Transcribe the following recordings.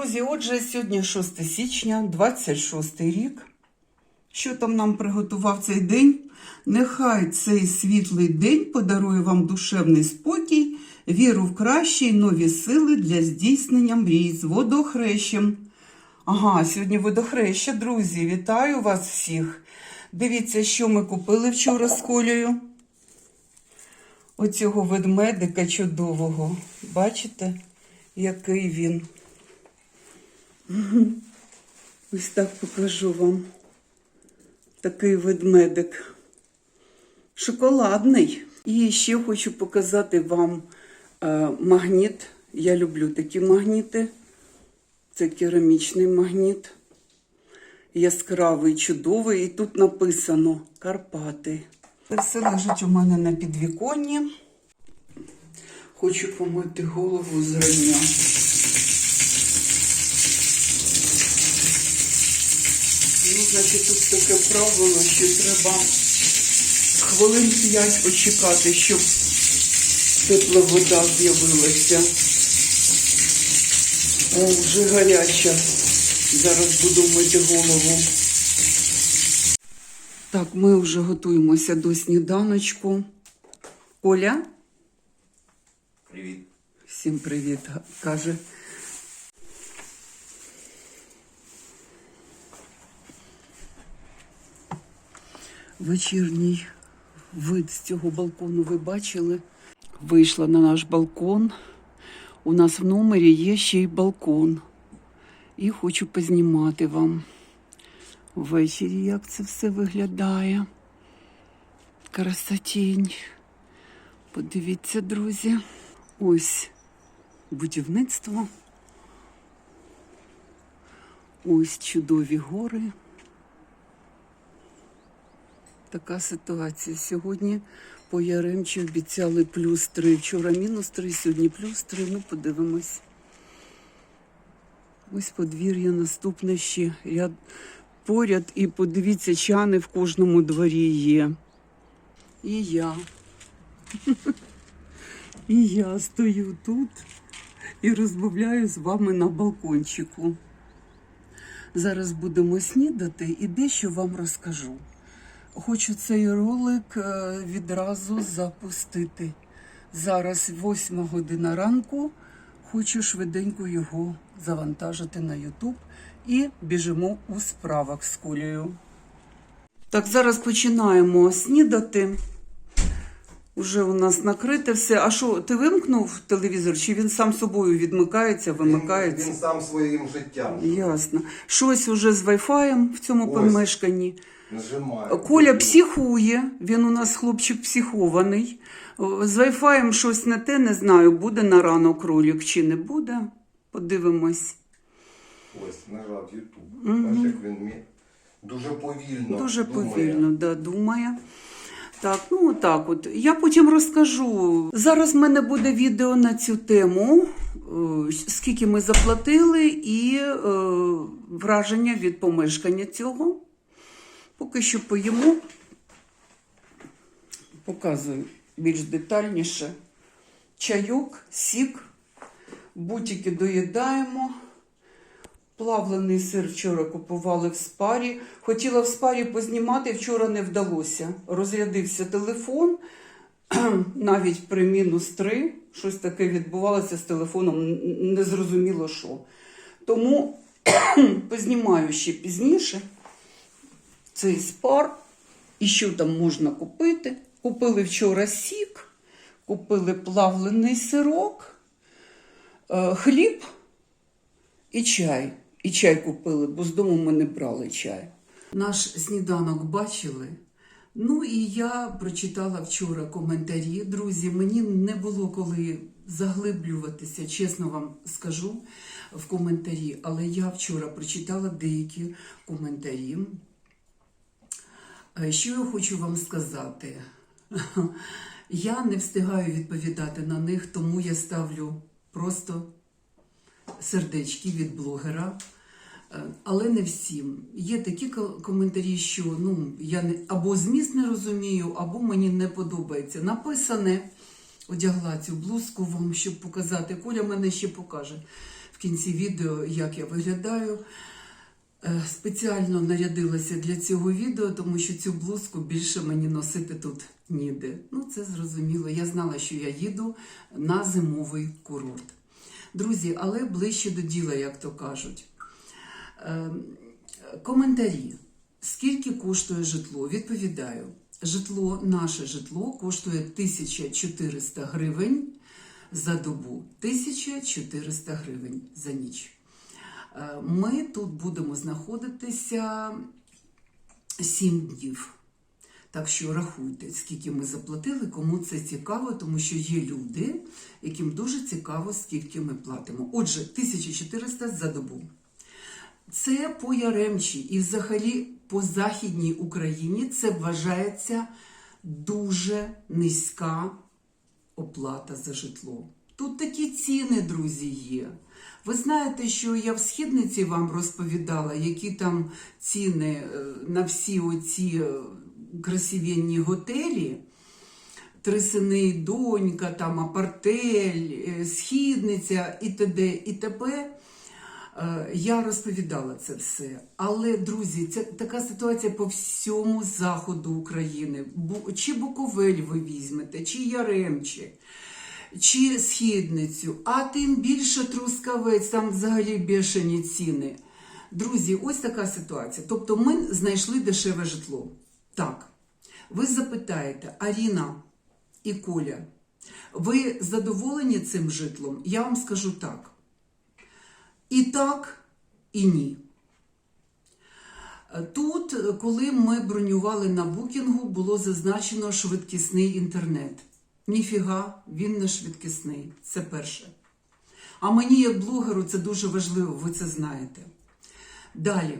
Друзі, отже, сьогодні 6 січня, 26 рік. Що там нам приготував цей день? Нехай цей світлий день подарує вам душевний спокій, віру в краще й нові сили для здійснення мрій з водохрещем. Ага, сьогодні водохреща, друзі, вітаю вас всіх. Дивіться, що ми купили вчора з Колею. Оцього ведмедика чудового. Бачите, який він? Ось так покажу вам. Такий ведмедик. Шоколадний. І ще хочу показати вам магніт. Я люблю такі магніти. Це керамічний магніт. Яскравий, чудовий. І тут написано Карпати. Це все лежить у мене на підвіконні. Хочу помити голову зрання. Ну, значить, тут таке правило, що треба хвилин 5 почекати, щоб тепла вода з'явилася. О, вже гаряча. Зараз буду мити голову. Так, ми вже готуємося до сніданочку. Оля? Привіт. Всім привіт, каже. Вечірній вид з цього балкону ви бачили? Вийшла на наш балкон. У нас в номері є ще й балкон. І хочу познімати вам ввечері, як це все виглядає. Красотінь. Подивіться, друзі. Ось будівництво. Ось чудові гори. Така ситуація. Сьогодні по Яремчі обіцяли +3. Вчора -3, сьогодні +3. Ну, подивимось. Ось подвір'я наступне ще. Ряд поряд. І подивіться, чани в кожному дворі є. І я. І я стою тут і розмовляю з вами на балкончику. Зараз будемо снідати і дещо вам розкажу. Хочу цей ролик відразу запустити. Зараз 8 година ранку. Хочу швиденько його завантажити на YouTube і біжимо у справах з Колею. Так, зараз починаємо снідати. Уже у нас накрите все. А що, ти вимкнув телевізор, чи він сам собою відмикається, вимикається? Він сам своїм життям. Ясно. Щось уже з Wi-Fi в цьому помешканні. Нажимаю. Коля психує, він у нас хлопчик психований. З Wi-Fi щось не те, не знаю, буде на ранок ролик чи не буде. Подивимось. Ось, нажав YouTube. Бачиш, як він дуже повільно Дуже думає. повільно, да, думає. Так, ну отак от. Я потім розкажу. Зараз в мене буде відео на цю тему, скільки ми заплатили і враження від помешкання цього. Поки що поїмо. Показую більш детальніше. Чайок, сік, бутики доїдаємо. Плавлений сир вчора купували в Спарі. Хотіла в Спарі познімати, вчора не вдалося. Розрядився телефон, навіть при -3. Щось таке відбувалося з телефоном, незрозуміло що. Тому познімаю ще пізніше цей Спар. І що там можна купити. Купили вчора сік, купили плавлений сирок, хліб і чай. І чай купили, бо з дому ми не брали чай. Наш сніданок бачили. Ну і я прочитала вчора коментарі. Друзі, мені не було коли заглиблюватися, чесно вам скажу, в коментарі. Але я вчора прочитала деякі коментарі. Що я хочу вам сказати? Я не встигаю відповідати на них, тому я ставлю просто сердечки від блогера. Але не всім. Є такі коментарі, що я або зміст не розумію, або мені не подобається. Написане, одягла цю блузку вам, щоб показати. Коля мене ще покаже. в кінці відео, як я виглядаю. Спеціально нарядилася для цього відео, тому що цю блузку більше мені носити тут ніде. Ну, це зрозуміло. Я знала, що я їду на зимовий курорт. Друзі, але ближче до діла, як то кажуть. Коментарі. Скільки коштує житло? Відповідаю. Наше житло коштує 1400 гривень за добу, 1400 гривень за ніч. Ми тут будемо знаходитися 7 днів. Так що рахуйте, скільки ми заплатили, кому це цікаво, тому що є люди, яким дуже цікаво, скільки ми платимо. Отже, 1400 за добу. Це по Яремчі і взагалі по Західній Україні це вважається дуже низька оплата за житло. Тут такі ціни, друзі, є. Ви знаєте, що я в Східниці вам розповідала, які там ціни на всі оці красивенні готелі. Три сини і донька, там апартель, Східниця і т.д. і т.п. Я розповідала це все. Але, друзі, це така ситуація по всьому заходу України. Чи Буковель ви візьмете, чи Яремче, чи Східницю, а тим більше Трускавець, там взагалі бешені ціни. Друзі, ось така ситуація. Тобто ми знайшли дешеве житло. Так, ви запитаєте, Аріна і Коля, ви задоволені цим житлом? Я вам скажу так. І так, і ні. Тут, коли ми бронювали на букінгу, було зазначено швидкісний інтернет. Ніфіга, він не швидкісний. Це перше. А мені, як блогеру, це дуже важливо, ви це знаєте. Далі.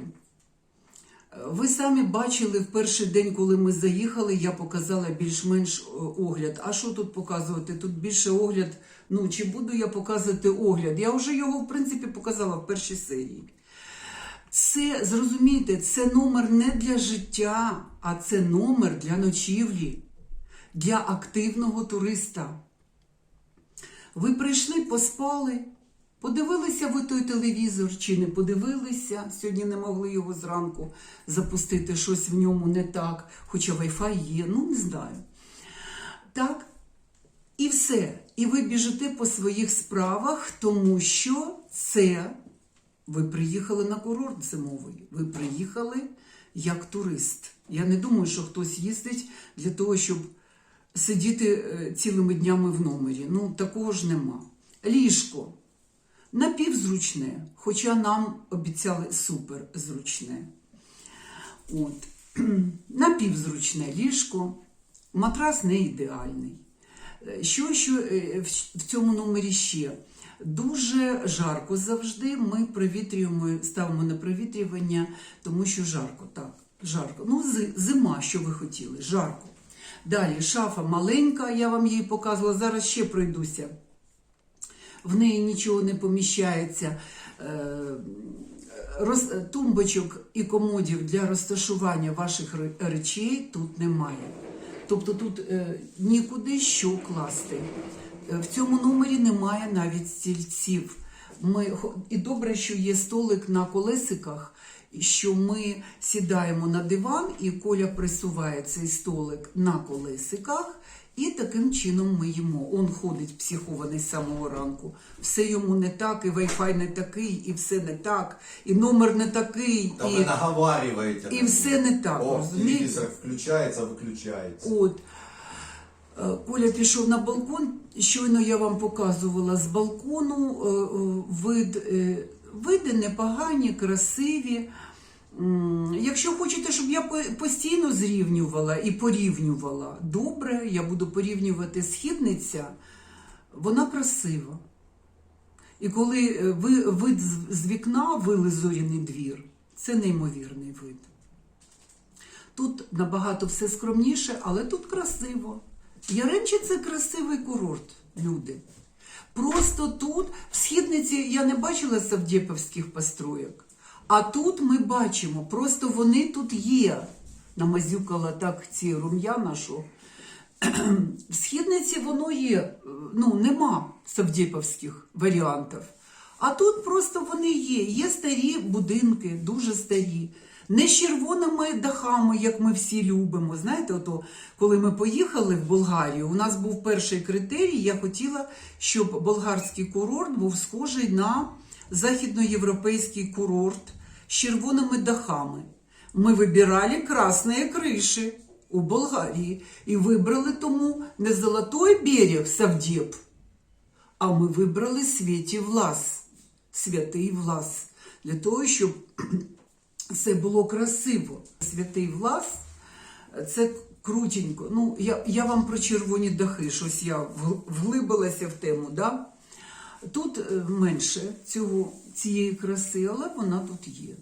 Ви самі бачили в перший день, коли ми заїхали, я показала більш-менш огляд. А що тут показувати? Тут більше огляд. Ну, чи буду я показувати огляд? Я вже його, в принципі, показала в першій серії. Це, зрозумійте, це номер не для життя, а це номер для ночівлі, для активного туриста. Ви прийшли, поспали, подивилися ви той телевізор чи не подивилися, сьогодні не могли його зранку запустити, щось в ньому не так, хоча Wi-Fi є, ну не знаю. Так, і все. І ви біжите по своїх справах, тому що це ви приїхали на курорт зимовий, ви приїхали як турист. Я не думаю, що хтось їздить для того, щоб сидіти цілими днями в номері. Ну, такого ж нема. Ліжко. Напівзручне, хоча нам обіцяли суперзручне. От. Напівзручне ліжко, матрас не ідеальний. Що в цьому номері ще? Дуже жарко завжди, ми провітрюємо, ставимо на провітрювання, тому що жарко, так, жарко. Ну, зима, що ви хотіли, жарко. Далі, шафа маленька, я вам її показувала, зараз ще пройдуся. В неї нічого не поміщається. Тумбочок і комодів для розташування ваших речей тут немає. Тобто тут нікуди що класти. В цьому номері немає навіть стільців. І добре, що є столик на колесиках, що ми сідаємо на диван, і Коля присуває цей столик на колесиках, і таким чином ми їмо. Он ходить психований з самого ранку. Все йому не так, і Wi-Fi не такий, і все не так, і номер не такий. Та ви наговарюєте. І все не так. О, телевізор включається, виключається. От. Коля пішов на балкон, щойно я вам показувала з балкону, види непогані, красиві. Якщо хочете, щоб я постійно зрівнювала і порівнювала, добре, я буду порівнювати Східниця, вона красива. І коли вид з вікна, вилизоряний двір, це неймовірний вид. Тут набагато все скромніше, але тут красиво. Яремче – це красивий курорт, люди. Просто тут, в Східниці, я не бачила савдєпівських построєк, а тут ми бачимо, просто вони тут є. Намазюкала так ці рум'яна, що в Східниці воно є, ну, нема савдєпівських варіантів. А тут просто вони є. Є старі будинки, дуже старі. Не з червоними дахами, як ми всі любимо. Знаєте, ото, коли ми поїхали в Болгарію, у нас був перший критерій, я хотіла, щоб болгарський курорт був схожий на західноєвропейський курорт з червоними дахами. Ми вибирали красні криші у Болгарії і вибрали тому не Золотой берег Савдєп, а ми вибрали Святий Влас, для того, щоб все було красиво. Святий Влас – це крутенько. Ну, я вам про червоні дахи, щось я вглибилася в тему, да? Тут менше цієї краси, але вона тут є.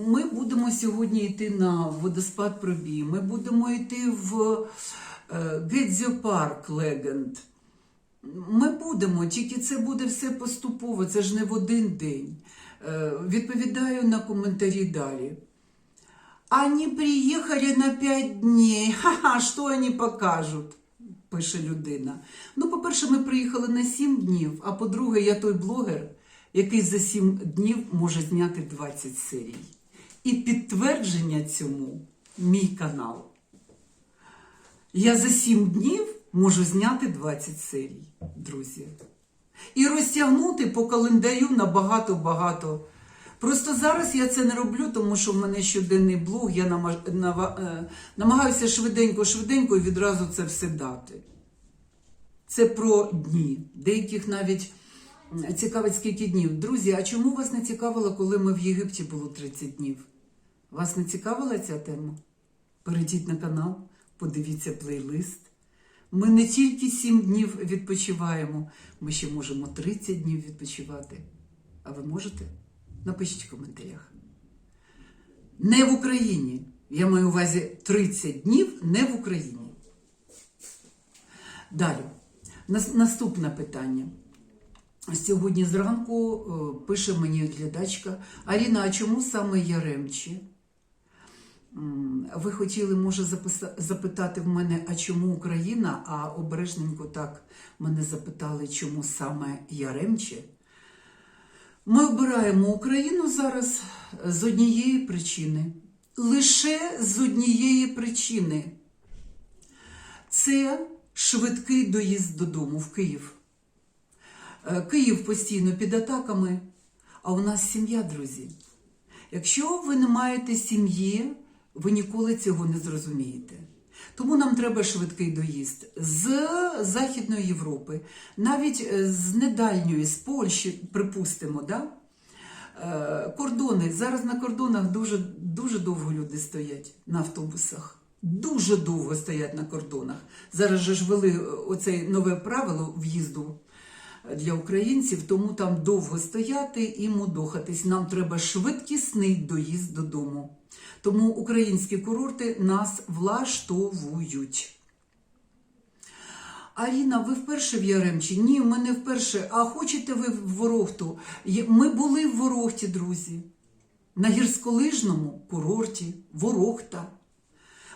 Ми будемо сьогодні йти на водоспад Пробій, ми будемо йти в Гедзьо-парк Легенд. Ми будемо, тільки це буде все поступово, це ж не в один день. Відповідаю на коментарі далі. Они приїхали на 5 днів. Ха-ха, що вони покажуть? Пише людина. Ну, по-перше, ми приїхали на 7 днів, а по-друге, я той блогер, який за 7 днів може зняти 20 серій. І підтвердження цьому мій канал. Я за 7 днів можу зняти 20 серій, друзі. І розтягнути по календарю на багато-багато. Просто зараз я це не роблю, тому що в мене щоденний блог, я намагаюся швиденько і відразу це все дати. Це про дні. Деяких навіть цікавить, скільки днів. Друзі, а чому вас не цікавило, коли ми в Єгипті було 30 днів? Вас не цікавила ця тема? Перейдіть на канал, подивіться плейлист. Ми не тільки 7 днів відпочиваємо, ми ще можемо 30 днів відпочивати. А ви можете? Напишіть в коментарях. Не в Україні. Я маю на увазі 30 днів не в Україні. Далі. Наступне питання. Сьогодні зранку пише мені глядачка: Аріна, а чому саме Яремчі? Ви хотіли, може, запитати в мене, а чому Україна? А обережненько так мене запитали, чому саме Яремчі? Ми обираємо Україну зараз з однієї причини. Лише з однієї причини. Це швидкий доїзд додому в Київ. Київ постійно під атаками, а у нас сім'я, друзі. Якщо ви не маєте сім'ї, ви ніколи цього не зрозумієте. Тому нам треба швидкий доїзд з Західної Європи, навіть з недальньої, з Польщі, припустимо, да? Кордони. Зараз на кордонах дуже довго люди стоять на автобусах. Дуже довго стоять на кордонах. Зараз же ж ввели оце нове правило в'їзду для українців, тому там довго стояти і мудохатись. Нам треба швидкісний доїзд додому. Тому українські курорти нас влаштовують. Аріна, ви вперше в Яремчі? Ні, ми не вперше. А хочете ви в Ворохту? Ми були в Ворохті, друзі. На гірськолижному курорті Ворохта.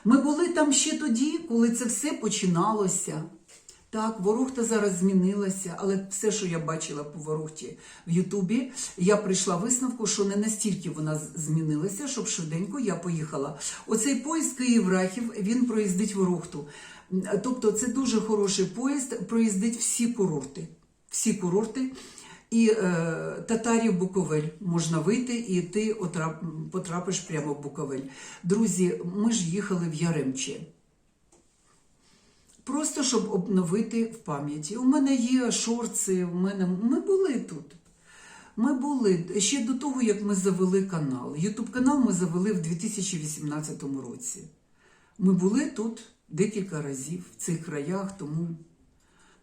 Ми були там ще тоді, коли це все починалося. Так, Ворохта зараз змінилася, але все, що я бачила по Ворохті в Ютубі, я прийшла висновку, що не настільки вона змінилася, щоб швиденько я поїхала. Оцей поїзд Київ-Рахів, він проїздить Ворохту. Тобто це дуже хороший поїзд, проїздить всі курорти. Всі курорти. І Татарів-Буковель можна вийти, і ти потрапиш прямо в Буковель. Друзі, ми ж їхали в Яремче. Просто, щоб обновити в пам'яті. У мене є шорти, ми були тут. Ми були ще до того, як ми завели канал. Ютуб-канал ми завели в 2018 році. Ми були тут декілька разів, в цих краях,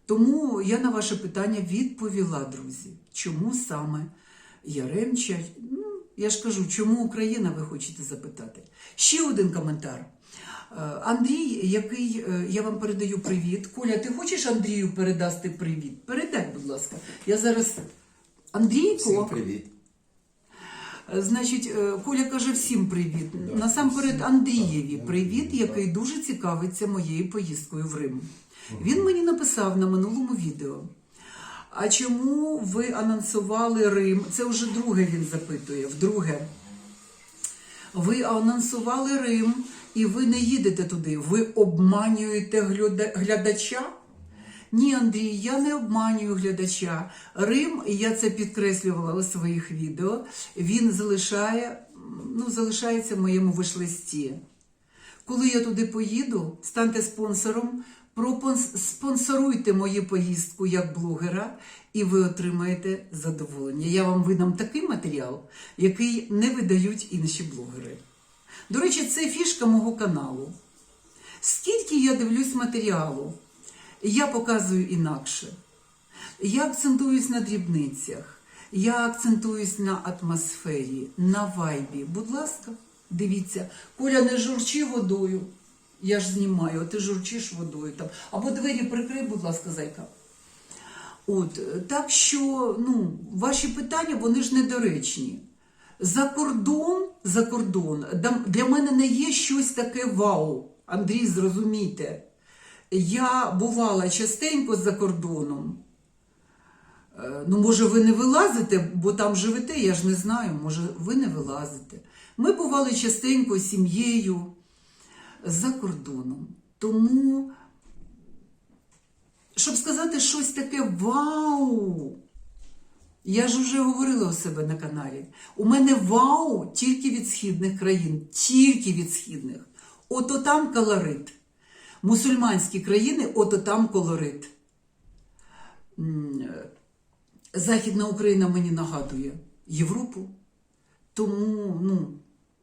тому я на ваше питання відповіла, друзі. Чому саме Яремча? Я ж кажу, чому Україна, ви хочете запитати? Ще один коментар. Андрій, який, я вам передаю привіт. Коля, ти хочеш Андрію передати привіт? Передай, будь ласка. Я зараз... Андрійко... Всім привіт. Значить, Коля каже всім привіт. Да, насамперед Андрієві привіт, який дуже цікавиться моєю поїздкою в Рим. Він мені написав на минулому відео. а чому ви анонсували Рим? Це вже друге він запитує, вдруге. Ви анонсували Рим, і ви не їдете туди. Ви обманюєте глядача? Ні, Андрій, я не обманюю глядача. Рим, і я це підкреслювала у своїх відео, він залишається в моєму виш-листі. Коли я туди поїду, станьте спонсором, спонсоруйте мою поїздку як блогера, і ви отримаєте задоволення. Я вам видам такий матеріал, який не видають інші блогери. До речі, це фішка мого каналу. Скільки я дивлюсь матеріалу, я показую інакше. Я акцентуюсь на дрібницях, я акцентуюсь на атмосфері, на вайбі. Будь ласка, дивіться. Коля, не журчи водою. Я ж знімаю, а ти журчиш водою там. Або двері прикрий, будь ласка, зайка. От, так що, ваші питання, вони ж недоречні. За кордон, для мене не є щось таке вау. Андрій, зрозумійте. Я бувала частенько за кордоном. Може, ви не вилазите, бо там живете, я ж не знаю, може, ви не вилазите. Ми бували частенько з сім'єю за кордоном. Тому, щоб сказати щось таке вау, я ж вже говорила у себе на каналі. У мене вау тільки від східних країн, тільки від східних. Ото там колорит. Мусульманські країни, ото там колорит. Західна Україна мені нагадує Європу. Тому,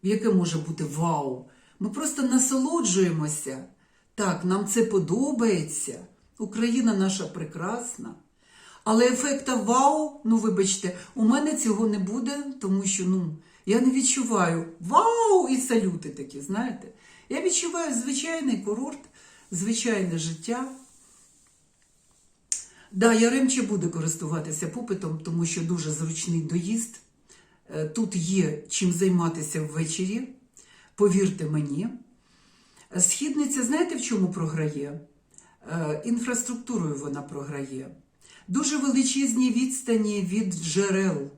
яке може бути вау? Ми просто насолоджуємося. Так, нам це подобається. Україна наша прекрасна. Але ефекта вау, вибачте, у мене цього не буде, тому що, я не відчуваю вау і салюти такі, знаєте. Я відчуваю звичайний курорт, звичайне життя. Я Рим ще буду користуватися попитом, тому що дуже зручний доїзд. Тут є чим займатися ввечері, повірте мені. Східниця, знаєте, в чому програє? Інфраструктурою вона програє. Дуже величезні відстані від джерел.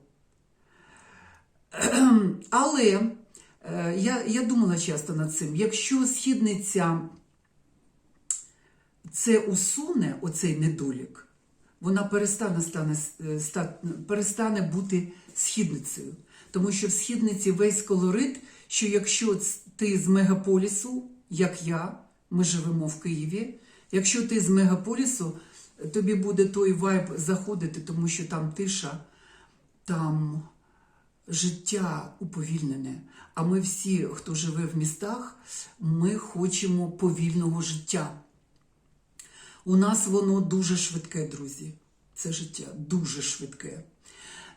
Але я думала часто над цим. Якщо східниця це усуне, оцей недолік, вона перестане бути східницею. Тому що в східниці весь колорит, що якщо ти з мегаполісу, як я, ми живемо в Києві, якщо ти з мегаполісу, тобі буде той вайб заходити, тому що там тиша, там життя уповільнене. А ми всі, хто живе в містах, ми хочемо повільного життя. У нас воно дуже швидке, друзі. Це життя дуже швидке.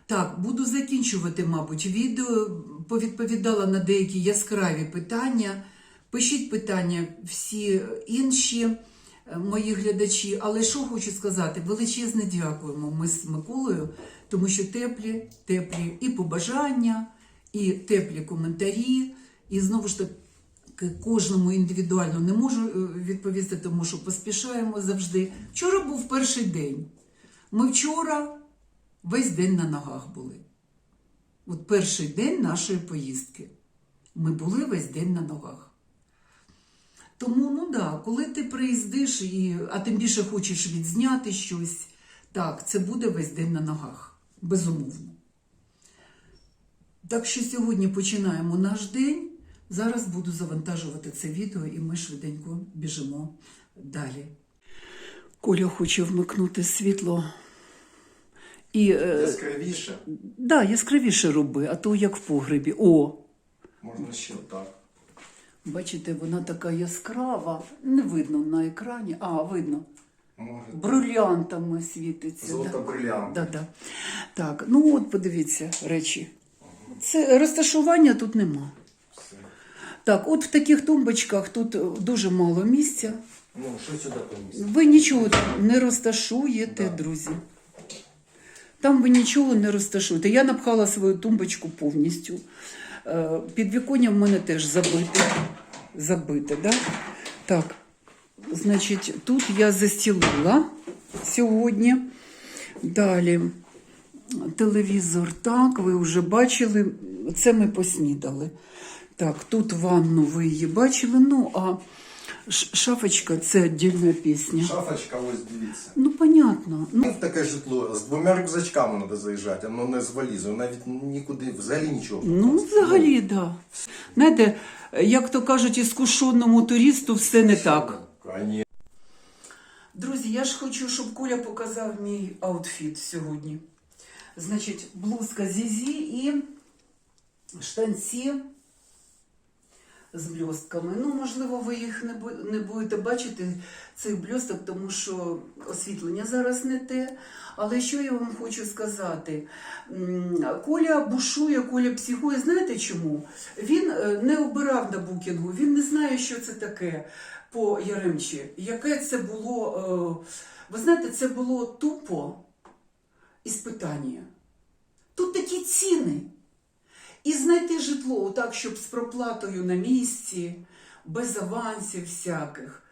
Так, буду закінчувати, мабуть, відео. Повідповідала на деякі яскраві питання. Пишіть питання всі інші мої глядачі. Але що хочу сказати? Величезне дякуємо ми з Миколою, тому що теплі і побажання, і теплі коментарі. І знову ж таки, кожному індивідуально не можу відповісти, тому що поспішаємо завжди. Вчора був перший день. Ми вчора весь день на ногах були. От перший день нашої поїздки. Ми були весь день на ногах. Тому, коли ти приїздиш, а тим більше хочеш відзняти щось, так, це буде весь день на ногах. Безумовно. Так що сьогодні починаємо наш день. Зараз буду завантажувати це відео, і ми швиденько біжимо далі. Коля хоче вмикнути світло. Яскравіше? Яскравіше роби, а то як в погребі. О! Можна ще так. Бачите, вона така яскрава. Не видно на екрані. Видно. Може. Брилянтами світиться. Золото-брилянт. Да. Так, от подивіться речі. Це розташування тут нема. Все. Так, от в таких тумбочках тут дуже мало місця. Що сюди помістити? Ви нічого там не розташуєте, друзі. Там ви нічого не розташуєте. Я напхала свою тумбочку повністю. Підвіконня в мене теж забите, да? Так, значить, тут я застілила сьогодні. Далі. Телевізор, так, ви вже бачили. Це ми поснідали. Так, тут ванну ви її бачили. Ну, а шафочка – це віддільна пісня. Шафочка, ось дивіться. Ну, понятно. Ну, В таке житло з 2 рюкзачками треба заїжджати, воно не з валізою, навіть нікуди, взагалі нічого. ну взагалі, так. Да. Знаєте, як то кажуть, іскушеному туристу все не так. Конечно. Друзі, я ж хочу, щоб Коля показав мій аутфіт сьогодні. Значить, блузка Зізі і штанці з блістками. Ну, можливо, ви їх не будете бачити, цих блісток, тому що освітлення зараз не те. Але що я вам хочу сказати? Коля бушує, Коля психує. Знаєте чому? Він не обирав на букінгу, він не знає, що це таке по Яремчі. Яке це було, ви знаєте, це було тупо іспитання. Тут такі ціни. І знайти житло так, щоб з проплатою на місці, без авансів всяких.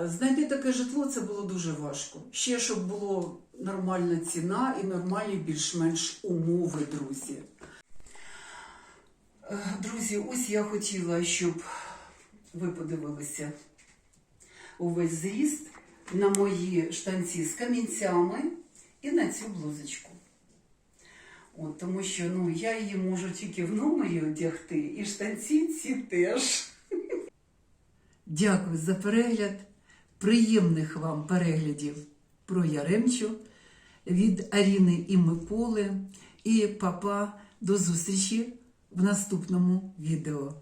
Знайти таке житло – це було дуже важко. Ще, щоб була нормальна ціна і нормальні більш-менш умови, друзі. Друзі, ось я хотіла, щоб ви подивилися увесь зріст на мої штанці з камінцями і на цю блузочку. От, тому що я її можу тільки в номері одягти, і штанці ці теж. Дякую за перегляд. Приємних вам переглядів про Яремчу від Аріни і Миколи. І папа, до зустрічі в наступному відео.